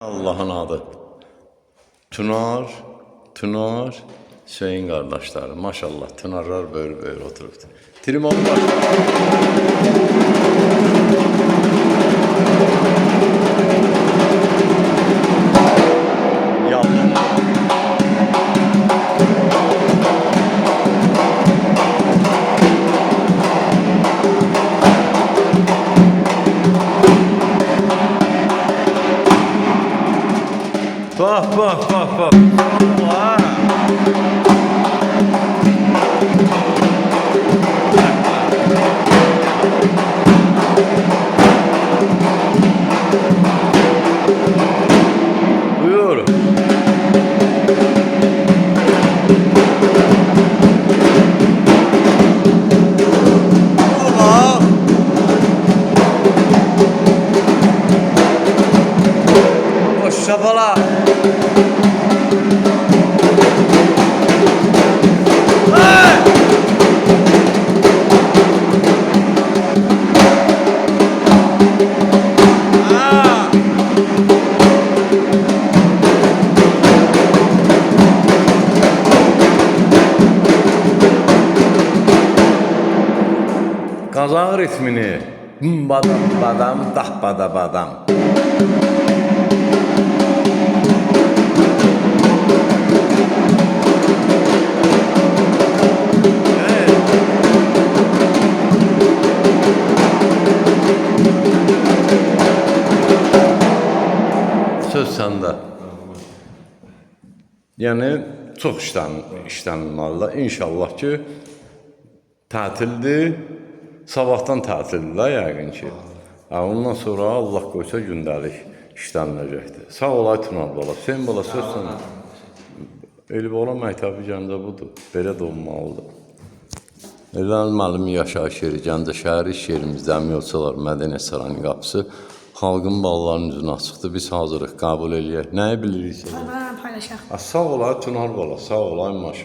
Allah'ın adı. Tunar, Hüseyin kardeşleri. Maşallah Tınarlar böyle oturubdu. Trimon var. Bak. Buyur. Allah. Şapala. Kazan ritmini. Badam, dah badam. Söz səndə. Yəni çox işlənməlidir. İnşallah ki tətildir. Sabahdan tətildir yəqin ki. Ondan sonra Allah qoysa gündəlik işləniləcəkdir. Sağ olay Tunar bala. Hüseyin bala söz sənə. Elibala məktəbi Gəncə budur. Belə də olmalıdır. Elvan müəllimi yaşayış yeri Gəncə şəhəri iş yerimizdə Əmiyolçular Mədəniyyət Sarayının qapısı. Xalqın ballarının üzünə açıqdır. Biz hazırıq, qəbul eləyək. Nəyi bilirik? Paylaşaq. Sağ olay Tunar bala, sağ olay maşallah.